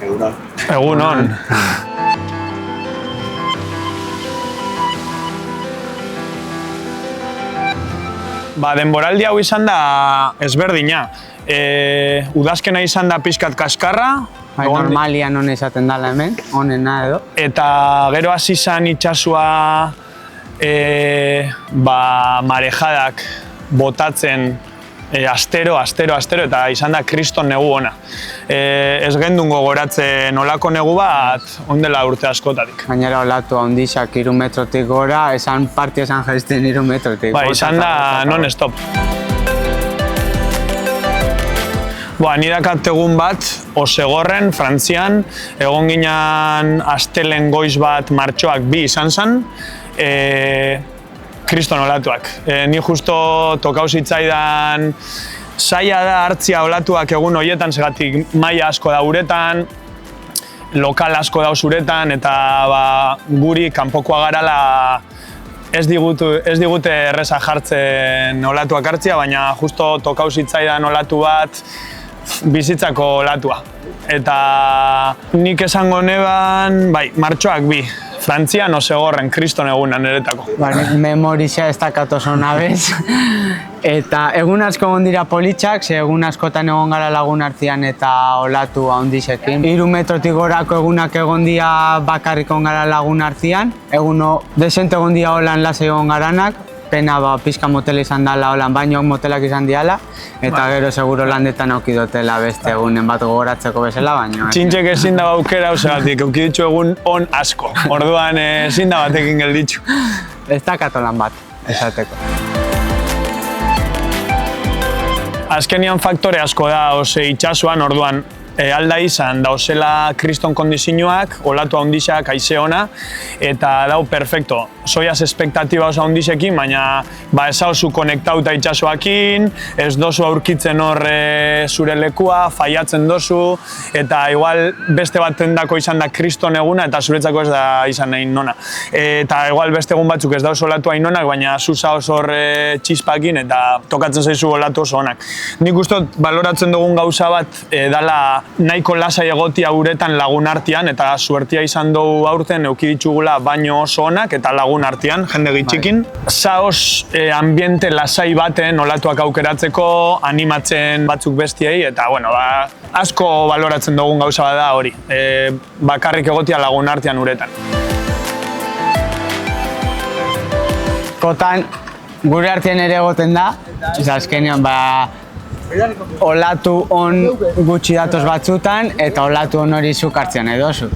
Egunon. Denboraldi hau izan da ezberdina. Udazkena izan da pixkat kaskarra. Normalian hone izaten dela hemen, honena edo. Eta gero hasi izan itxasua marejadak botatzen astero, eta izan da kriston negu ona. Ez gendun gogoratzen olako negu bat, ondela urte askotatik. Gainera olatu handixak 3 metrotik gora, esan parti esan jaizten 3 metrotik. Izan da non-stop. Ni dakat egun bat, Osegorren, Frantzian, egon ginen astelen goiz bat martxoak 2 izan zen, kriston olatuak. Ni justo tokau zitzaidan zaila da hartzia olatuak egun horietan, segatik maila asko da uretan, lokal asko da uretan, eta guri kanpokoa garala ez digute erreza jartzen olatuak hartzia, baina justo tokau zitzaidan olatu bat bizitzako olatua. Eta nik esango neban, martxoak 2. Frantzian Osegorren, kriston egunan eretako. Memorixa ez dakat oso nabez. Eta egun asko egon dira politxak, ze egun askotan egon gara lagun artean eta olatu handixekin. 3 metrotik gorako egunak egon dira bakarrik egon gara lagun artean. Eguno desente egon dira holan lasai egon garanak. Pena pixka motela izan dela, holan bainoak motelak izan diala, eta gero seguro landetan aukidotela beste egunen bat gogoratzeko bezala, baina... Txintxek ezin da aukera usegatik, aukiditzu egun on asko, orduan ezin da batekin gelditzu. Ez dakat lan bat, esateko. Azkenian faktore asko da, itxasuan, orduan, alda izan dauzela kriston kondizioak, olatu handixak, haize ona, eta dau perfecto. Soiaz espektatiba oso handixekin, baina ez hauzu konektauta itxasuakin, ez dozu aurkitzen hor zure lekua, faiatzen dozu, eta igual beste baten dako izan da kriston eguna, eta zuretzako ez da izan nahi nona. Eta igual beste egun batzuk ez dauz olatu hain nonak, baina zuza oso hor txispakin, eta tokatzen zaizu olatu oso onak. Nik ustot baloratzen dugun gauza bat dala nahiko lasai egotia uretan lagun artean, eta suertia izan dugu aurten euki ditugula baino oso onak eta lagun artean, jende gitxikin. Zaoz ambiente lasai baten olatuak aukeratzeko, animatzen batzuk bestiei, eta asko baloratzen dugun gauza bat da hori. Bakarrik egotia lagun artean uretan. Kotan, gure artean ere egoten da, azkenean olatu on gutxi datoz batzutan, eta olatu on hori zuk hartzean edozut.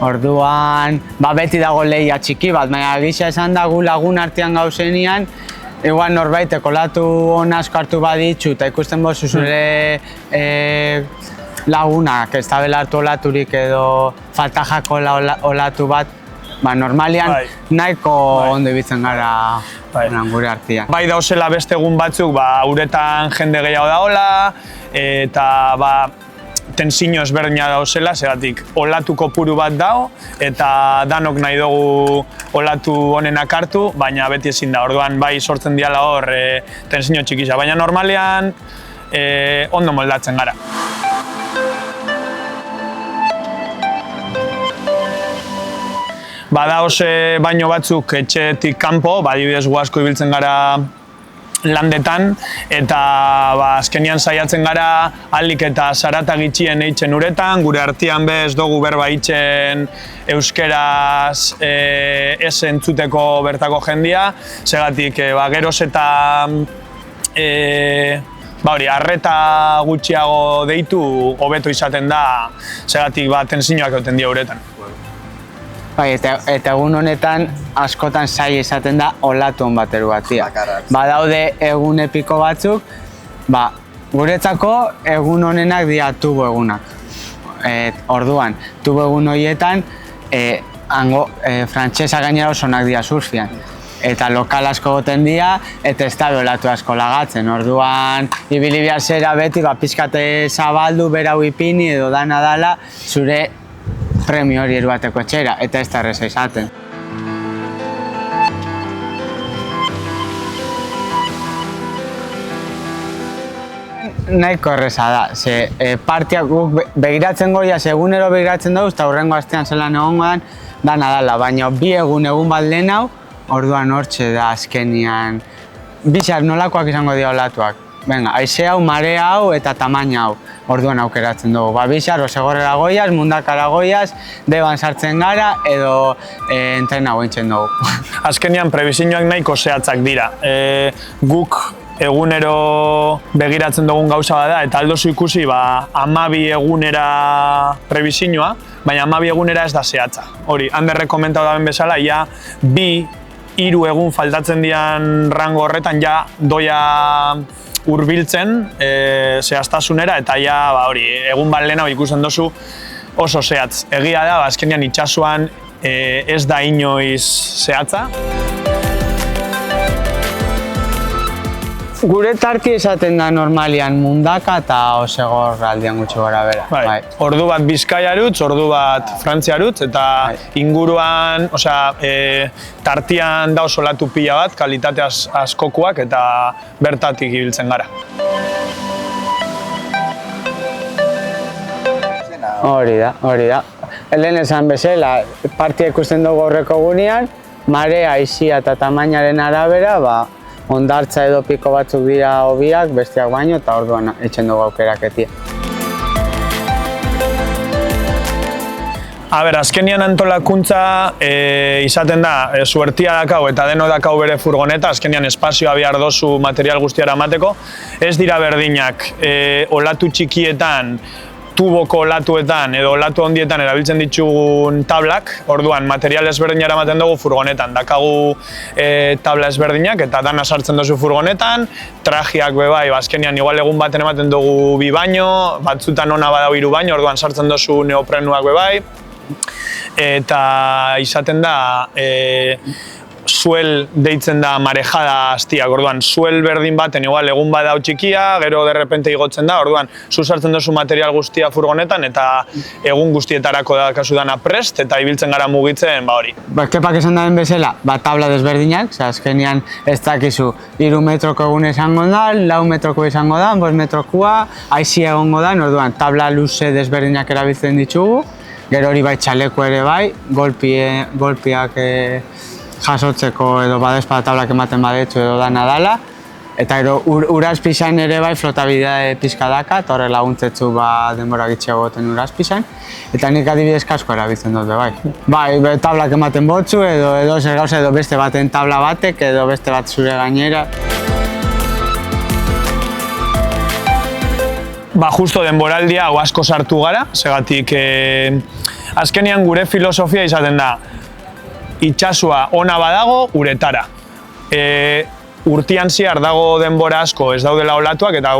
Orduan, beti dago lehia txiki bat, baina gisa esan da gu lagun artean gauzenian, igual norbaitek olatu on asko hartu baditzu, eta ikusten bozu zure lagunak, ez da belartu olaturik edo falta jako olatu bat, normalian nahiko ondo ibitzen gara gure artean. Bai dauzela beste egun batzuk, uretan jende gehiago daola, eta tensiño ezberdina dauzela, segatik olatu kopuru bat dao, eta danok nahi dugu olatu honenak hartu, baina beti ezin da, orduan sortzen diala hor tensiño txikisa, baina normalean ondo moldatzen gara. Badaoz baino batzuk etxetik kanpo, adibidez gu asko ibiltzen gara landetan, eta azkenian saiatzen gara ahalik eta zarata gitxien eitzen uretan, gure artean ez dugu berba eitzen euskeraz ez entzuteko bertako jendia, segatik geroz eta arreta gutxiago deitu hobeto izaten da, segatik tensioak egoten dira uretan. Eta egun honetan askotan zai izaten da olatu hon bateru batia. Badaude egun epiko batzuk, guretzako egun honenak dira tubo egunak. Orduan, tubo egun horietan frantsesa gainera oso onak dira surfian. Eta lokal asko goten dira, eta ez da olatu asko lagatzen. Orduan, ibili behar zera beti, pixkate zabaldu, berau ipini edo dana dala, zure premio hori eruateko etxera, eta ez da erreza izaten. Nahiko erreza da, ze partiak guk begiratzen goia, egunero begiratzen dauz, eta hurrengo astean zelan egongo dan, da Nadala, baina bi egun bat lehen hau, orduan hortxe da azkenian, bizar nolakoak izango dira olatuak. Venga, haize hau, mare hau eta tamaina hau, orduan aukeratzen dugu. Bizar, osegorrera goiaz, mundakara goiaz, deban sartzen gara, edo entrena gointzen dugu. Azkenian, prebizioak nahiko zehatzak dira. Guk egunero begiratzen dugun gauza bada, eta aldozu ikusi 12 egunera prebizioa, baina 12 egunera ez da zehatza. Hori, handerrek komentatu daben bezala, ja 2-3 egun faltatzen dian rango horretan, ja doia hurbiltzen zehaztasunera, eta ja hori, egun bat lehena ikusten dozu oso zehatz. Egia da, azkenean itsasoan ez da inoiz zehatza. Gure tarti esaten da normalian mundaka eta osegor aldian gutxi gora bera. Bai. Ordu bat Bizkaiarutz, ordu bat Frantziarutz, eta inguruan, tartian da oso olatu pila bat, kalitate askokuak, eta bertatik ibiltzen gara. Hori da. Lehen esan bezala, partia ikusten dugu horreko gunean, marea, haizia eta tamainaren arabera, hondartza edo piko batzuk dira hobiak, bestiak baino, eta orduan etxen dugu aukeraketia. Azkenian antolakuntza izaten da, suertia dakau eta deno dakau bere furgoneta, azkenian espazioa behar dozu material guztiara emateko. Ez dira berdinak, olatu txikietan, tuboko olatuetan edo olatu handietan erabiltzen ditugun tablak, orduan material ezberdinara ematen dugu furgonetan. Dakagu tabla ezberdinak eta dana sartzen duzu furgonetan, trajiak bebai, azkenean igual egun baten ematen dugu 2 baino, batzutan ona badau 3 baino, orduan sartzen duzu neoprenuak bebai. Eta izaten da, suel deitzen da marejada hastiak, orduan suel berdin baten igual egun bat dau txikia, gero derrepente igotzen da, orduan zu sartzen duzu material guztia furgonetan eta egun guztietarako da kasu dana prest eta ibiltzen gara mugitzen, hori. Kepak esan daren bezala, tabla desberdinak, azkenean ez dakizu 3 metroko egun izango da, 4 metroko izango da, 5 metrokoa, haizia egongo da, orduan tabla luze desberdinak erabiltzen ditugu, gero hori bai txaleko ere bai, golpiak jasotzeko edo badezpada tablak ematen badetxu edo da Nadala, eta gero urazpizan ere bai flotabidea pizka daka, eta horre laguntzetzu denbora gitxiago goten urazpizan, eta nik adibidez kasko erabiltzen dut bai. Bai, tablak ematen botzu edo zer gauza edo beste baten tabla batek edo beste bat zure gainera. Justo denboraldia hau asko sartu gara, segatik azkenean gure filosofia izaten da itxasua ona badago uretara. Urtian zehar dago denbora asko ez daudela olatuak eta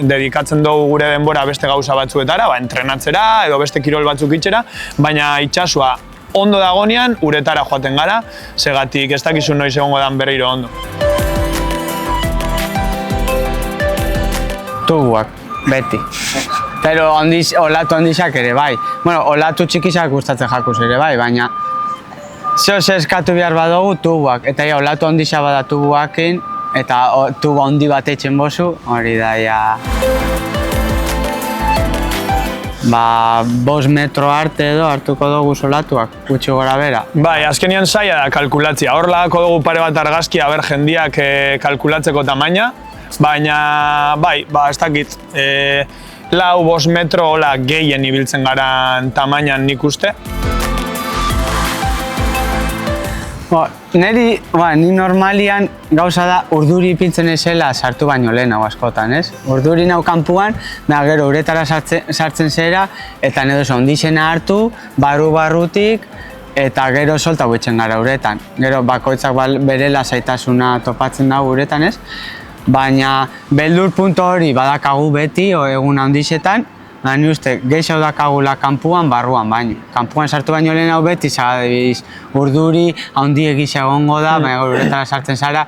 dedikatzen dugu gure denbora beste gauza batzuetara, entrenatzera edo beste kirol batzuk itxera, baina itxasua ondo dagonean uretara joaten gara, segatik ez dakizu noiz egongo dan berriro ondo. Tubuak, beti. Pero olatu handizak ere bai. Olatu txikizak gustatzen jakuz ere bai, baina zehoz eskatu behar badugu tubuak, eta olatu handisa bada tubuakin, eta tubu handi bat etxen bozu, hori da, 5 metro arte edo hartuko dugu olatuak, gutxi gora bera. Bai, azkenean zaila da kalkulatzea, hor lagako dugu pare bat argazkia jendiak kalkulatzeko tamaina, baina, bai, ez dakit, 4-5 metro gehien ibiltzen garan tamainan nik uste. Ni normalian gauza da urduri ipintzen ezela sartu baino lehen hau askotan, ez? Urduri nau kanpuan, gero uretara sartzen zera, eta edo ondizena hartu, barrutik, eta gero solta buitzen gara uretan. Gero bakoitzak bere lasaitasuna topatzen da uretan, ez? Baina beldur puntu hori badakagu beti, egun handizetan, ni uste, gehiago dakagula kanpuan, barruan baino. Kanpuan sartu baino lehen hau beti, zabiz, urduri, handi egisa egongo da, baina uretara sartzen zara,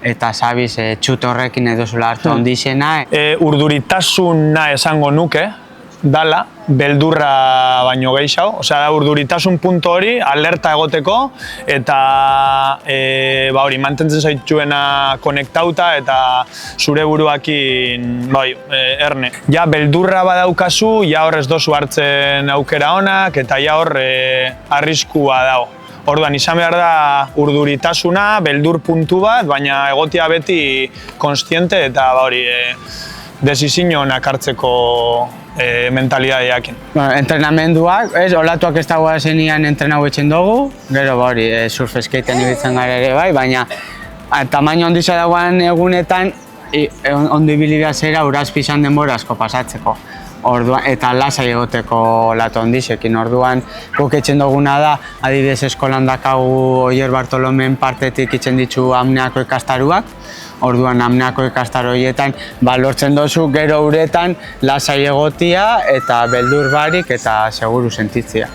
eta zabiz, txut horrekin edo zula hartu handizena. Urduritasuna esango nuke, dala, beldurra baino gehiago, osea, urduritasun puntu hori, alerta egoteko, eta hori, mantentzen zaituena konektauta eta zure buruakin, erne. Ja, beldurra badaukazu, ja hor ez dozu hartzen aukera onak, eta ja hor arriskua dago. Orduan, izan behar da urduritasuna, beldur puntu bat, baina egotia beti konstiente eta desizionak hartzeko mentalidadeakin. Entrenamenduak, olatuak ez dagoa zenian entrenau etxen dugu, gero surf skatean ibiltzen gara ere bai, baina tamaino ondisa dagoan egunetan ondo ibili behar zera urazpi izan denbora asko pasatzeko. Eta lasai egoteko olatu ondisekin. Orduan, guk etxen duguna da, adibidez eskolan dakagu Oier Bartolomen partetik itzen ditu apneako ikastaruak. Orduan, apneako ikastaro horietan lortzen dozu gero uretan lasai egotia eta beldur barik eta seguru sentitzea.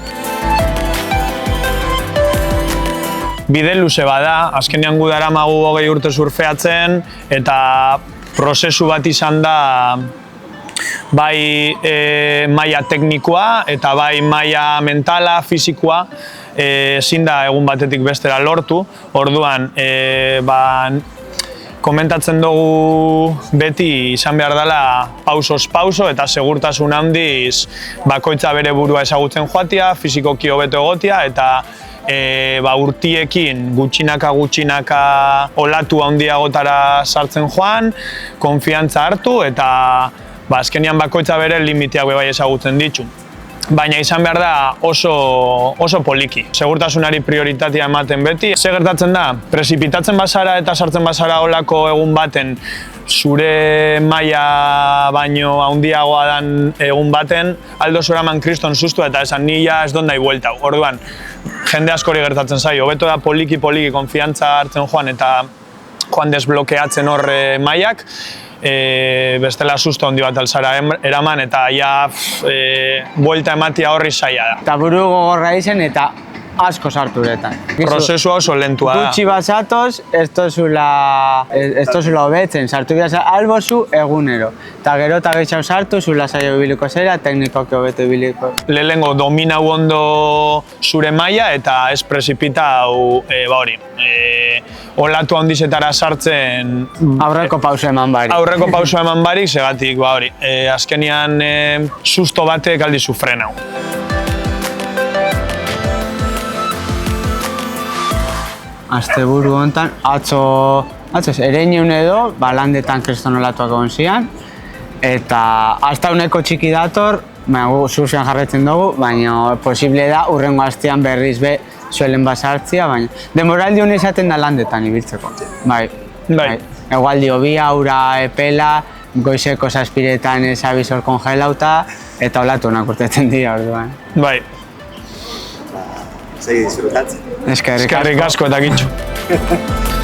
Bide luze bada, azkenean gu daramagu 20 urte surfeatzen eta prozesu bat izan da bai maila teknikoa eta bai maila mentala, fisikoa, ezin da egun batetik bestera lortu. Orduan, komentatzen dugu beti izan behar dela pausoz pauso eta segurtasun handiz bakoitza bere burua ezagutzen joatia, fisikoki hobeto egotia eta urtiekin gutxinaka olatu handiagotara sartzen joan, konfiantza hartu eta azkenean bakoitza bere limiteak bai ezagutzen ditu. Baina izan behar da oso poliki. Segurtasunari prioritatea ematen beti. Ze gertatzen da, prezipitatzen bazara eta sartzen bazara olako egun baten zure maila baino handiagoa dan egun baten, aldo zoraman kriston sustu eta esan nila ez dondai buelta. Orduan, jende askori gertatzen zaio. Hobeto da poliki konfiantza hartzen joan eta joan desblokeatzen hor mailak. Bestela susto handi bat alzara eraman eta ja buelta ematia horri zaila da. Eta buru gogorra izen eta asko sartu uretan. Prozesua oso lentua da. Gutxi basatoz, ez tozula hobetzen, sartu bila albozu egunero. Eta gero eta gehiago sartu, zula zailo biliko zera, teknikoki hobeto biliko. Lehenengo dominau ondo zure maila eta ez prezipita olatu handizetara sartzen... Aurreko pauso eman barik. Aurreko pauso eman barik, segatik azkenian susto batek aldizu frenau. Asteburu honetan, atzo ereinen edo, landetan kriston olatuak egon zian. Eta hasta uneko txiki dator, surfean jarretzen dugu, baina posible da urrengo astean berriz be suelen basartzia, baina denboraldi honi izaten da landetan ibiltzeko. Bai. Egualdi hobia, ura epela, goizeko zazpiretan abizor kongelauta, eta olatu honak urtetzen dira orduan. Bai. Segi disfrutatzen. Eskerrik asko eta gitxu.